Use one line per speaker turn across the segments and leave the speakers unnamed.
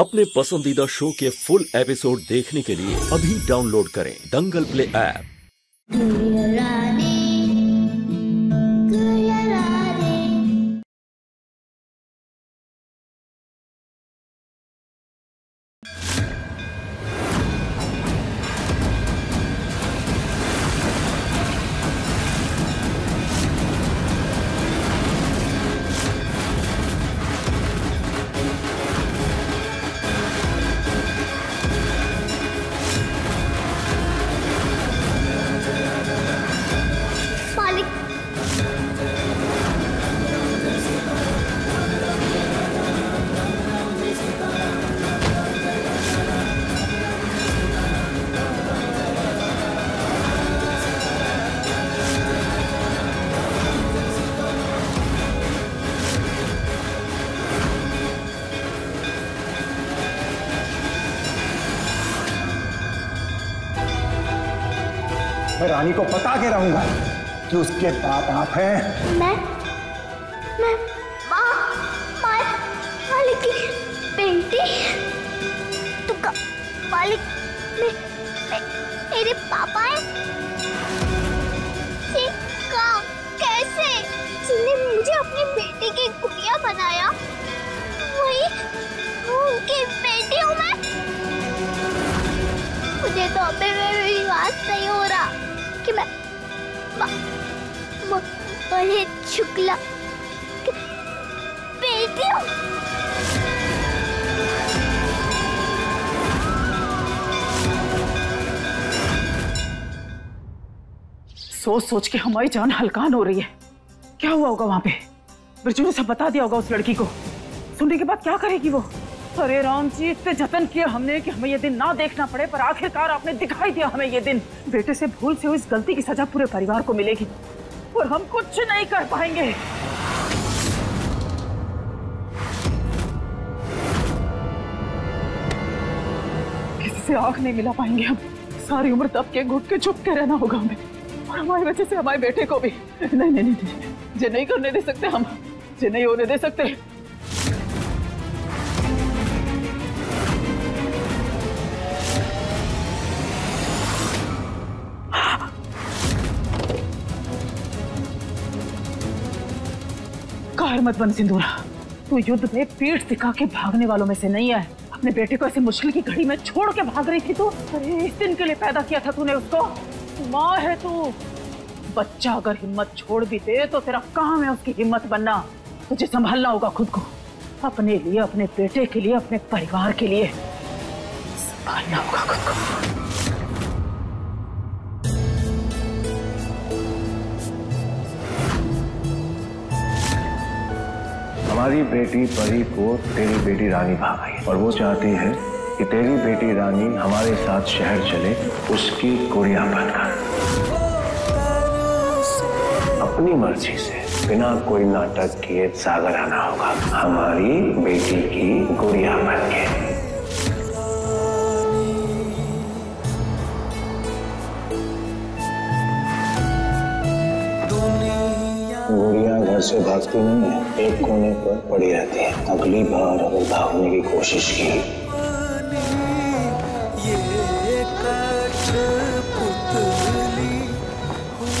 अपने पसंदीदा शो के फुल एपिसोड देखने के लिए अभी डाउनलोड करें दंगल प्ले ऐप।
मैं रानी को बता के रहूंगा कि उसके बाप आप हैं।
मैं मालिक की बेटी। तू का मालिक मेरे पापा हैं? कैसे जिसने मुझे अपनी बेटी की गुड़िया बनाया वही उनकी बेटी हूँ मैं? मुझे तो अभी विश्वास नहीं हो रहा कि मैं बड़े शुक्ला बेटी हूँ।
सोच सोच के हमारी जान हलकान हो रही है। क्या हुआ होगा वहां पे? बिरजू ने सब बता दिया होगा उस लड़की को। सुनने के बाद क्या करेगी वो? अरे राम जी, इतने जतन किए हमने कि हमें ये दिन ना देखना पड़े, पर आखिरकार आपने दिखाई दिया हमें ये दिन। बेटे से भूल से हुई इस गलती की सजा पूरे परिवार को मिलेगी और हम कुछ नहीं कर पाएंगे। किसी से आंख नहीं मिला पाएंगे हम। सारी उम्र दब के घुट के छुप के रहना होगा हमें, और हमारी वजह से हमारे बेटे को भी। नहीं नहीं नहीं, ये नहीं करने दे सकते हम, ये नहीं होने दे सकते। कार मत बन सिंदूरा, तू युद्ध में पीठ दिखा के भागने वालों में से नहीं है। अपने बेटे को ऐसी मुश्किल की घड़ी में छोड़ के भाग रही थी तू। अरे इस दिन के लिए पैदा किया था तूने उसको। माँ है तू। बच्चा अगर हिम्मत छोड़ भी दे तो तेरा काम है उसकी हिम्मत बनना। तुझे संभालना होगा खुद को, अपने लिए, अपने बेटे के लिए, अपने परिवार के लिए संभालना होगा खुद को।
हमारी बेटी परी को तेरी बेटी रानी भाग और वो चाहती है कि तेरी बेटी रानी हमारे साथ शहर चले, उसकी गुड़िया बनकर अपनी मर्जी से, बिना कोई नाटक किए सागर आना होगा हमारी बेटी की गुड़िया बनके। गुड़िया घर से भागती नहीं है, एक कोने पर पड़ी रहती है। अगली बार अगर भागने की कोशिश की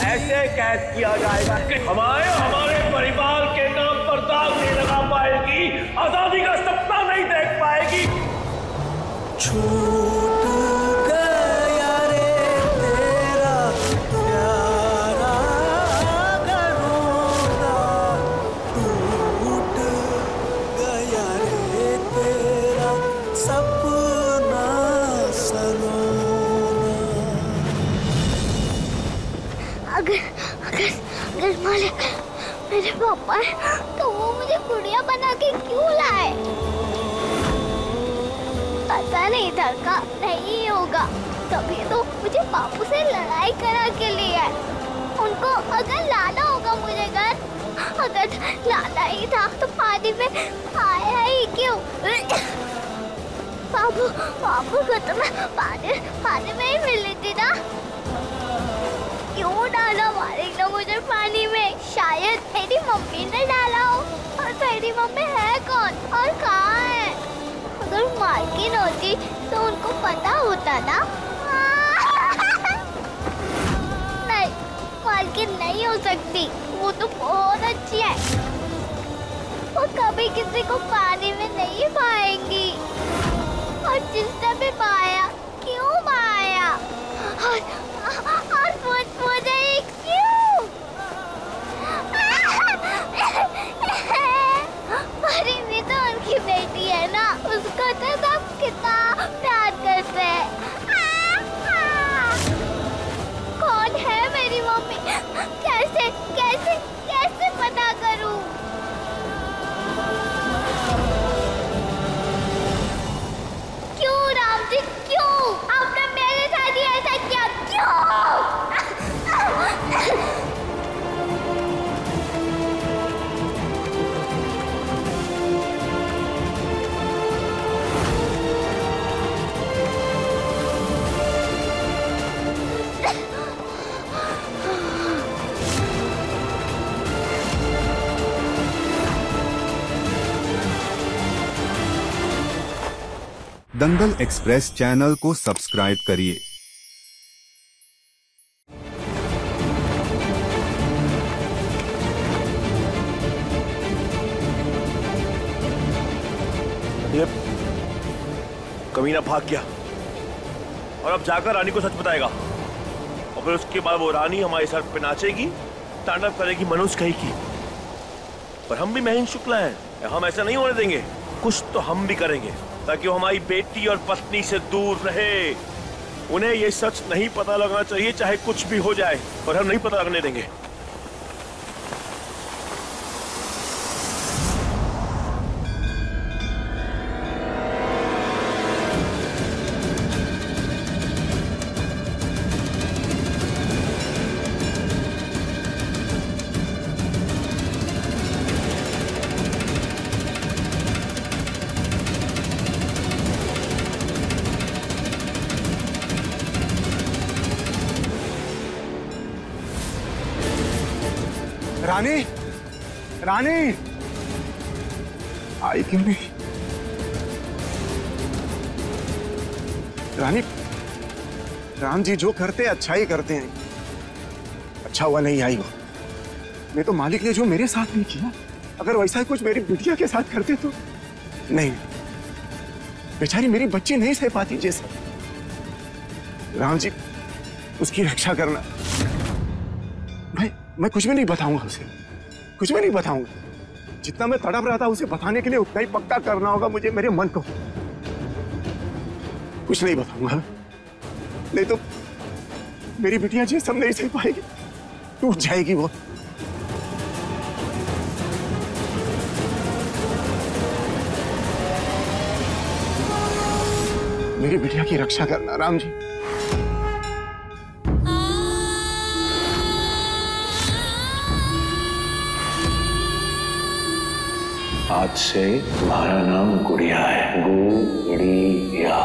ऐसे कैद किया जाएगा कि हमारे परिवार के नाम पर दाग नहीं लगा पाएगी, आजादी का सपना नहीं देख पाएगी।
अगर मालिक मेरे पापा है तो वो मुझे गुड़िया बना के क्यों लाए? पता नहीं था का नहीं होगा, तभी तो मुझे बापू से लड़ाई करा के लिए। उनको अगर लाना होगा मुझे घर, अगर लाना ही था तो पानी में आया ही क्यों? बापू को तो मैं पानी में ही मिली थी ना। क्यों डाला मालिक ने मुझे पानी में? शायद मेरी मम्मी ने डाला हो। और मेरी मम्मी है कौन और कहाँ है? अगर अगर मालकिन होती तो उनको पता होता ना। नहीं, मालकिन नहीं हो सकती, वो तो बहुत अच्छी है। वो कभी किसी को पानी में नहीं पाएंगी, और जिसने भी पाया क्यों पाया, और मुझे क्यों? परी भी तो उनकी बेटी है ना, उसको तो सब कितना प्यार करते हैं। कौन है मेरी मम्मी? कैसे कैसे कैसे पता करूं? क्यों राम जी, क्यों आपने मेरे साथ ही ऐसा किया? क्यों?
दंगल एक्सप्रेस चैनल को सब्सक्राइब करिए।
ये कमीना भाग गया और अब जाकर रानी को सच बताएगा, और फिर उसके बाद वो रानी हमारे सर पे नाचेगी, तांडव करेगी मनुष्य कही की। पर हम भी महेंद्र शुक्ला हैं, हम ऐसा नहीं होने देंगे। कुछ तो हम भी करेंगे ताकि वो हमारी बेटी और पत्नी से दूर रहे। उन्हें ये सच नहीं पता लगना चाहिए, चाहे कुछ भी हो जाए, और हम नहीं पता लगने देंगे।
रानी, रानी आई क्यों नहीं? रानी, राम जी जो करते अच्छा ही करते हैं। अच्छा हुआ नहीं आई वो। मैं तो मालिक ने जो मेरे साथ नहीं किया, अगर वैसा ही कुछ मेरी बिटिया के साथ करते तो नहीं, बेचारी मेरी बच्ची नहीं सह पाती जैसे। राम जी उसकी रक्षा करना। मैं कुछ भी नहीं बताऊंगा उसे, कुछ भी नहीं बताऊंगा। जितना मैं तड़प रहा था उसे बताने के लिए उतना ही पक्का करना होगा मुझे, मेरे मन को। कुछ नहीं बताऊंगा, नहीं तो मेरी बिटिया जी सब नहीं सह पाएगी, टूट जाएगी वो। मेरी बिटिया की रक्षा करना राम जी।
आज से तुम्हारा नाम गुड़िया है, गुड़िया।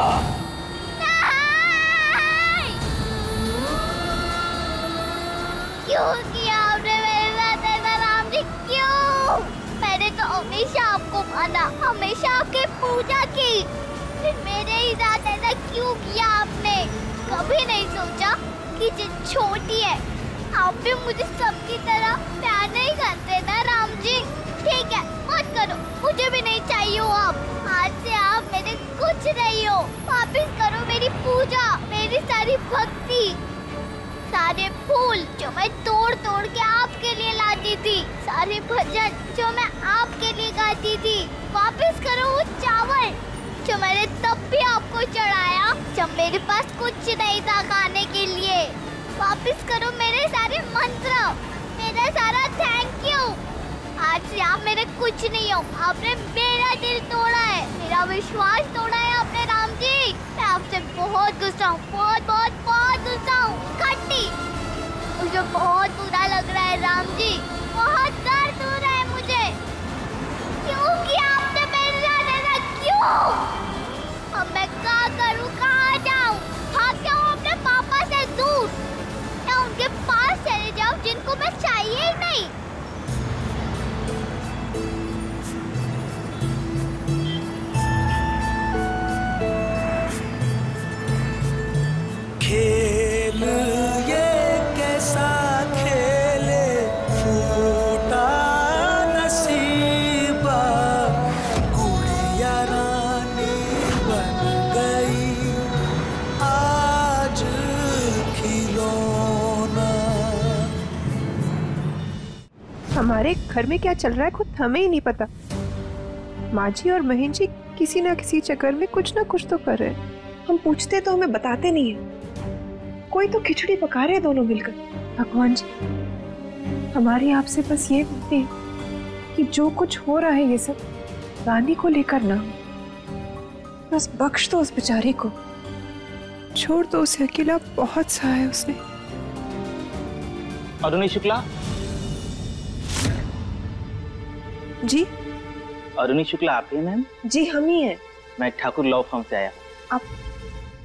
क्यों किया आपने मेरे साथ ऐसा राम जी, क्यों? मैंने तो हमेशा आपको माना, हमेशा आपकी पूजा की, फिर मेरे ही साथ ऐसा क्यों किया आपने? कभी नहीं सोचा कि जो छोटी है आप भी मुझे सबकी तरह प्यार नहीं करते ना राम जी? ठीक है, मत करो, मुझे भी नहीं चाहिए हो आप। आज से आप मेरे कुछ नहीं हो। वापिस करो मेरी पूजा, मेरी सारी भक्ति, सारे फूल जो मैं तोड़ तोड़ के आपके लिए लाती थी, सारे भजन जो मैं आपके लिए गाती थी। वापिस करो वो चावल जो मैंने तब भी आपको चढ़ाया जब मेरे पास कुछ नहीं था खाने के लिए। वापिस करो मेरे सारे मंत्र, मेरा सारा थैंक यू। आज से आप मेरे कुछ नहीं हो। आपने मेरा दिल तोड़ा है, मेरा विश्वास तोड़ा है आपने राम जी। मैं आपसे बहुत गुस्सा हूँ, बहुत बहुत बहुत गुस्सा हूँ। खट्टी, मुझे बहुत बुरा लग रहा है राम जी, बहुत दर्द हो रहा है मुझे। क्यों किया आपने मेरे साथ ऐसा, क्यों? अब मैं क्या करूँ, कहाँ जाऊँ? भाग जाऊँ अपने पापा से दूर, या उनके पास चले जाऊँ जिनको मैं चाहिए ही नहीं?
हमारे घर में क्या चल रहा है खुद हमें ही नहीं पता। माँ जी और महेंद्र जी किसी ना किसी चक्कर में कुछ ना कुछ तो कर रहे हैं। हम पूछते तो हमें बताते नहीं है। कोई तो खिचड़ी पका रहे हैं दोनों मिलकर। भगवान जी, हमारी आपसे बस ये विनती है कि जो कुछ हो रहा है ये सब रानी को लेकर ना हो। बस बख्श दो उस बेचारी को, छोड़ दो उसे अकेला। बहुत सहा है उसने।
अरुणी शुक्ला
जी।
अरुणी शुक्ला आप ही मैम?
जी हम ही हैं।
मैं ठाकुर लॉ फर्म से आया।
आप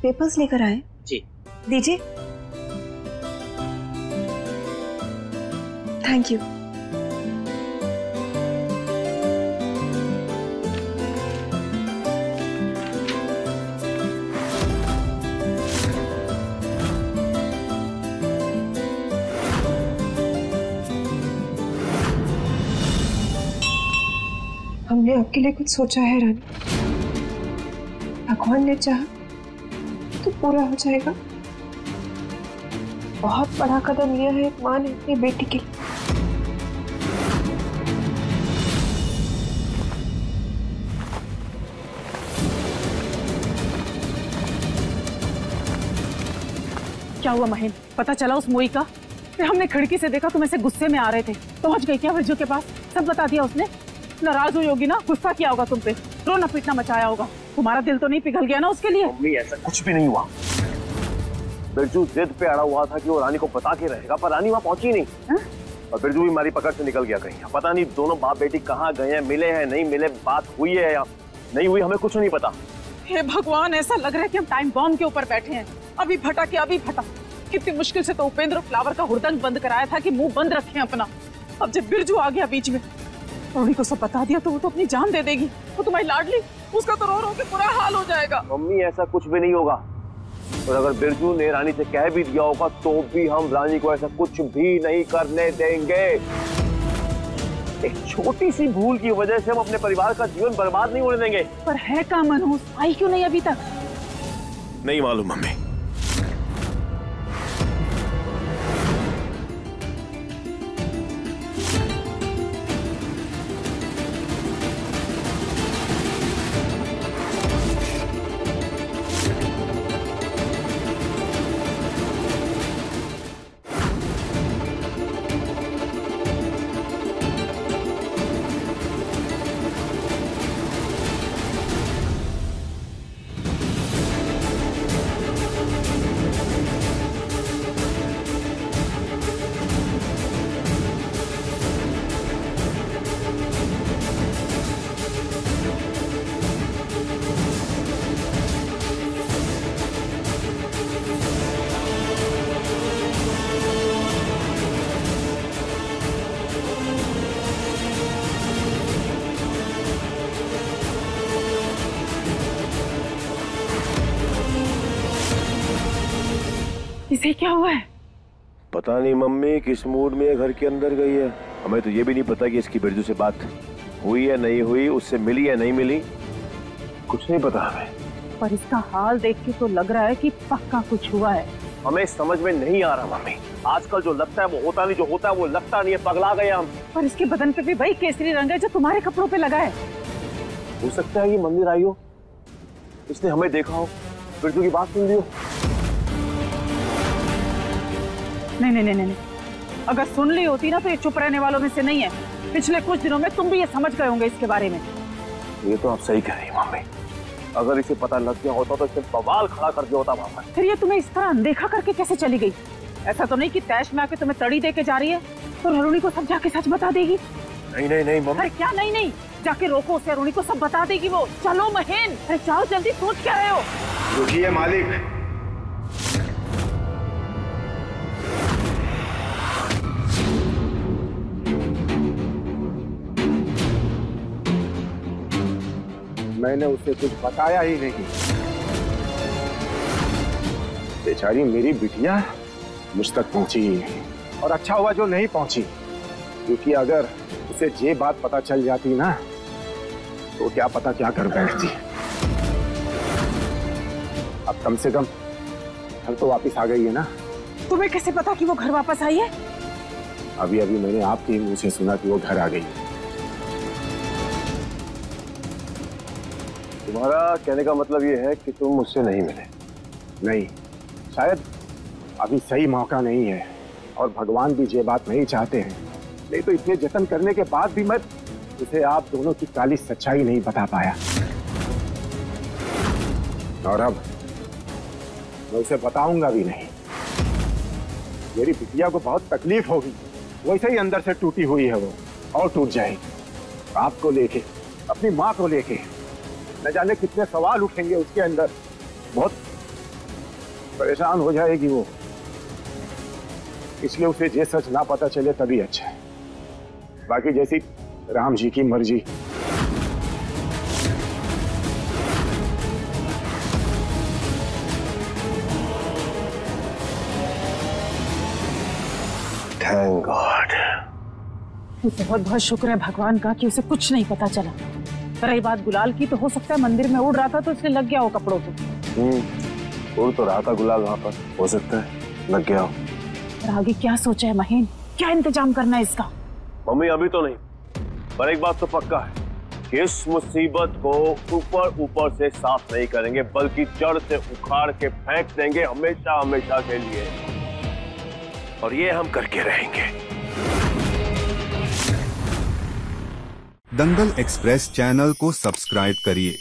पेपर्स लेकर आए?
जी।
दीजिए। Thank you. हमने आपके लिए कुछ सोचा है रानी। भगवान ने चाहा तो पूरा हो जाएगा। बहुत बड़ा कदम लिया है एक माँ ने अपनी बेटी के लिए।
क्या हुआ महेंद्र? पता चला उस मोई का? फिर हमने खिड़की से देखा तुम ऐसे गुस्से में आ रहे थे। पहुंच गई क्या बिरजू के पास? सब बता दिया उसने? नाराज हुई होगी ना, गुस्सा किया होगा तुम पे, रोना पीटना मचाया होगा। तुम्हारा दिल तो नहीं पिघल गया ना उसके लिए?
मम्मी ऐसा कुछ भी नहीं हुआ। बिरजू जिद पे अड़ा हुआ था कि वो रानी को बता के रहेगा, पर रानी वहां पहुंची नहीं। और बिरजू भी हमारी पकड़ से निकल गया कहीं। पता नहीं दोनों बाप बेटी कहाँ गए हैं, मिले हैं नहीं मिले, बात हुई है या नहीं हुई, हमें कुछ नहीं पता।
हे भगवान, ऐसा लग रहा है कि हम टाइम बॉम्ब के ऊपर बैठे हैं। अभी फटा के अभी फटा। कितनी मुश्किल से तो उपेंद्र फ्लावर का हुड़दंग बंद कराया था कि मुंह बंद रखें अपना। अब जब बिरजू आ गया बीच में, रोनी को सब बता दिया तो वो तो अपनी जान दे देगी। वो तुम्हारी लाडली, उसका तो रो रो के बुरा हाल हो जाएगा।
मम्मी ऐसा कुछ भी नहीं होगा। और अगर बिरजू ने रानी से कह भी दिया होगा तो भी हम रानी को ऐसा कुछ भी नहीं करने देंगे। एक छोटी सी भूल की वजह से हम अपने परिवार का जीवन बर्बाद नहीं होने देंगे।
पर है का मनहूस? आई क्यों नहीं अभी तक?
नहीं मालूम मम्मी।
इसे क्या हुआ है?
पता नहीं मम्मी किस मूड में घर के अंदर गई है। हमें तो ये भी नहीं पता कि इसकी बिरजू से बात हुई या नहीं हुई, उससे मिली या नहीं मिली, कुछ नहीं पता हमें।
पर इसका हाल देख के तो लग रहा है कि पक्का कुछ हुआ है।
हमें समझ में नहीं आ रहा मम्मी। आजकल जो लगता है वो होता नहीं, जो होता है वो लगता नहीं है। पगला गए हम।
पर इसके बदन पे भी वही केसरी रंग है जो तुम्हारे कपड़ों पे लगा है।
हो सकता है ये मंदिर आई हो, इसने हमें देखा हो, बिरजू की बात सुन ली हो।
नहीं नहीं नहीं नहीं, अगर सुन ली होती ना तो ये चुप रहने वालों में से नहीं है। पिछले कुछ दिनों में तुम भी ये समझ गए होंगे इसके बारे में।
ये तो आप सही कह रही हैं मम्मी। अगर इसे पता लग गया होता तो इसे बवाल खड़ा कर दिया होता वहां पर।
फिर ये तुम्हें इस तरह अनदेखा करके कैसे चली गई? ऐसा तो नहीं कि तैश में आके तुम्हें तड़ी दे के जा रही है तो अरुणी को सब जाके सच बता देगी?
नहीं नहीं नहीं मम्मी।
अरे क्या नहीं नहीं, जाके रोको उसे, अरुणी को सब बता देगी वो। चलो महेंद्र, अरे जाओ जल्दी, सोच क्या रहे हो?
रुकिए मालिक। मैंने उसे कुछ बताया ही नहीं। बेचारी मेरी बिटिया मुझ तक पहुंची ही नहीं। और अच्छा हुआ जो नहीं पहुंची, क्योंकि अगर उसे ये बात पता चल जाती ना तो क्या पता क्या कर बैठती। अब कम से कम घर तो वापस आ गई है ना।
तुम्हें कैसे पता कि वो घर वापस आई है?
अभी अभी मैंने आपके मुंह से सुना कि वो घर आ गई।
तुम्हारा कहने का मतलब ये है कि तुम मुझसे नहीं मिले?
नहीं, शायद अभी सही मौका नहीं है और भगवान भी ये बात नहीं चाहते हैं। नहीं तो इतने जतन करने के बाद भी मैं उसे आप दोनों की काली सच्चाई नहीं बता पाया। और अब मैं उसे बताऊंगा भी नहीं। मेरी बिटिया को बहुत तकलीफ होगी, वैसे ही अंदर से टूटी हुई है वो, और टूट जाएगी। आपको लेके, अपनी माँ को लेके न जाने कितने सवाल उठेंगे उसके अंदर। बहुत परेशान हो जाएगी वो। इसलिए उसे ये सच ना पता चले तभी अच्छा है। बाकी जैसी राम जी की मर्जी।
Thank God.
बहुत बहुत शुक्र है भगवान का कि उसे कुछ नहीं पता चला। रही बात गुलाल की, तो हो सकता है मंदिर में उड़ रहा था तो इसलिए लग गया हो कपड़ों को।
उड़ तो रहा था गुलाल वहां पर, हो सकता है लग गया हो।
और आगे क्या सोचा है महीन? क्या इंतजाम करना है इसका?
मम्मी अभी तो नहीं, पर एक बात तो पक्का है कि इस मुसीबत को ऊपर ऊपर से साफ नहीं करेंगे, बल्कि जड़ से उखाड़ के फेंक देंगे हमेशा हमेशा के लिए। और ये हम करके रहेंगे।
दंगल एक्सप्रेस चैनल को सब्सक्राइब करिए।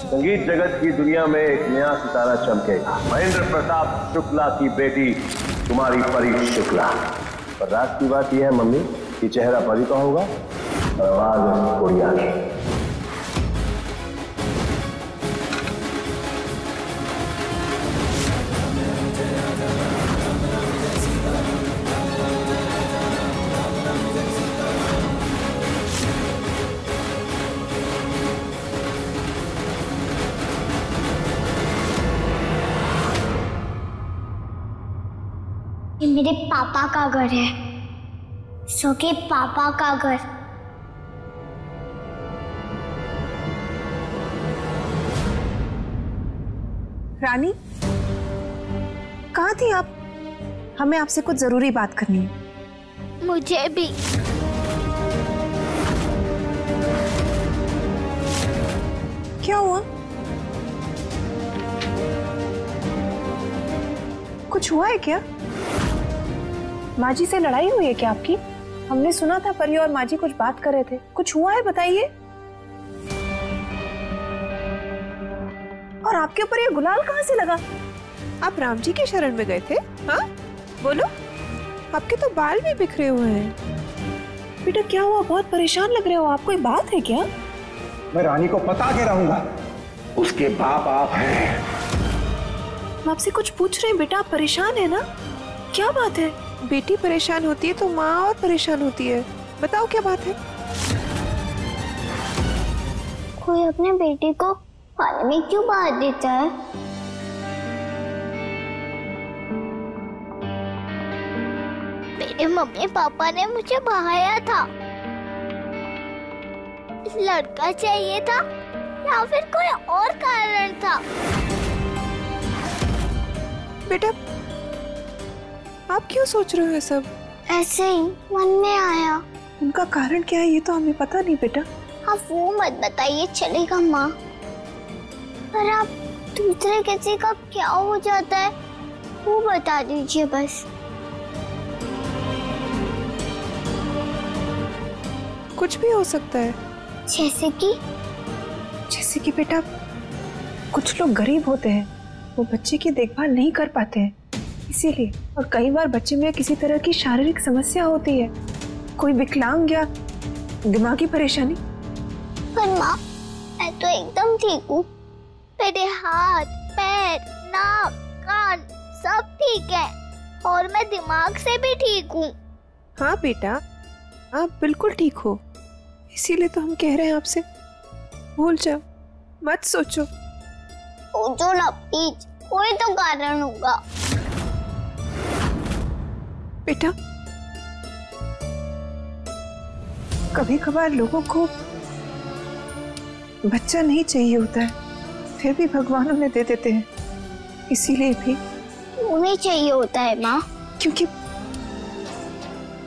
संगीत जगत की दुनिया में एक नया सितारा चमकेगा। महेंद्र प्रताप शुक्ला की बेटी कुमारी परी शुक्ला। पर रात की बात यह है मम्मी कि चेहरा परी का होगा और आवाज गुड़िया की।
ये मेरे पापा का घर है, सगे पापा का घर।
रानी, कहाँ थी आप? हमें आपसे कुछ जरूरी बात करनी है।
मुझे भी।
क्या हुआ? कुछ हुआ है क्या? माँ जी से लड़ाई हुई है क्या आपकी? हमने सुना था परी और माँ जी कुछ बात कर रहे थे। कुछ हुआ है, बताइए। और आपके ऊपर ये गुलाल कहाँ से लगा? आप राम जी के शरण में गए थे? हाँ बोलो, आपके तो बाल भी बिखरे हुए हैं। बेटा क्या हुआ? बहुत परेशान लग रहे हो आप, कोई बात है क्या?
मैं रानी को बता के रहूंगा, उसके बाप आप हैं।
हम आपसे कुछ पूछ रहे हैं बेटा, आप परेशान है ना? क्या बात है? बेटी परेशान होती है तो माँ और परेशान होती है। बताओ क्या बात है?
कोई अपने बेटे को पानी में क्यों बांध देता है? मेरे मम्मी पापा ने मुझे बहाया था। लड़का चाहिए था या फिर कोई और कारण था?
बेटा आप क्यों सोच रहे हो ये सब?
ऐसे ही मन में आया।
उनका कारण क्या है ये तो हमें पता नहीं बेटा।
आप वो मत बताइए, चलेगा माँ। पर आप दूसरे किसी का क्या हो जाता है वो बता दीजिए बस।
कुछ भी हो सकता है।
जैसे कि
बेटा कुछ लोग गरीब होते हैं, वो बच्चे की देखभाल नहीं कर पाते हैं, इसीलिए। और कई बार बच्चे में किसी तरह की शारीरिक समस्या होती है, कोई विकलांग या दिमागी परेशानी।
पर माँ, मैं तो एकदम ठीक हूँ। मेरे हाथ, पैर, नाक, कान सब ठीक है और मैं दिमाग से भी ठीक हूँ।
हाँ बेटा, आप बिल्कुल ठीक हो, इसीलिए तो हम कह रहे हैं आपसे, भूल जाओ, मत सोचो।
सोचो ना प्लीज, कोई तो कारण होगा।
बेटा, कभी कभार लोगों को बच्चा नहीं चाहिए होता है, फिर भी भगवान उन्हें दे देते हैं। इसीलिए भी
उन्हें चाहिए होता है माँ,
क्योंकि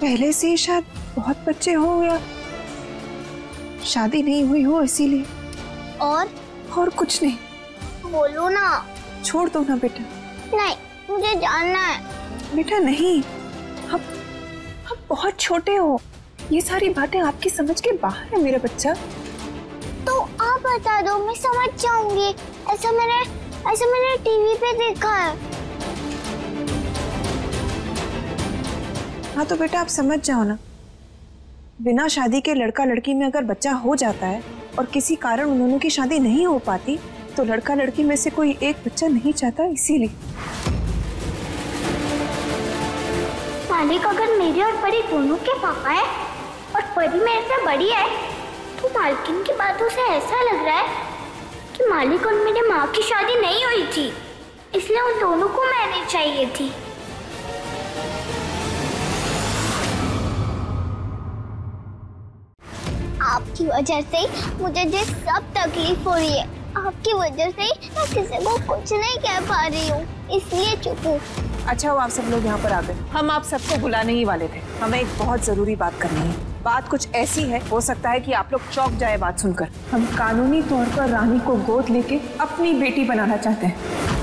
पहले से ही शायद बहुत बच्चे हो या शादी नहीं हुई हो, इसीलिए। और कुछ नहीं।
बोलो ना।
छोड़ दो ना बेटा।
नहीं, मुझे जानना है।
बेटा नहीं, आप बहुत छोटे हो, ये सारी बातें आपकी समझ के बाहर है मेरा बच्चा।
तो आप बता दो, मैं समझ जाऊंगी। ऐसा मैंने टीवी पे देखा है।
हाँ तो बेटा आप समझ जाओ ना, बिना शादी के लड़का लड़की में अगर बच्चा हो जाता है और किसी कारण उन दोनों की शादी नहीं हो पाती, तो लड़का लड़की में से कोई एक बच्चा नहीं चाहता, इसीलिए।
मालिक अगर मेरे और परी दोनों के पापा है और परी मेरे से बड़ी है, तो मालकिन की बातों से ऐसा लग रहा है कि मालिक और मेरी माँ की शादी नहीं हुई थी, इसलिए उन दोनों को मैंने चाहिए थी। आपकी वजह से मुझे जो सब तकलीफ हो रही है, आपकी वजह से मैं किसी को कुछ नहीं कह पा रही हूँ, इसलिए चुप हूँ।
अच्छा वो आप सब लोग यहाँ पर आ गए, हम आप सबको बुलाने ही वाले थे। हमें एक बहुत जरूरी बात करनी है। बात कुछ ऐसी है, हो सकता है कि आप लोग चौंक जाए बात सुनकर। हम कानूनी तौर पर रानी को गोद लेके अपनी बेटी बनाना चाहते हैं।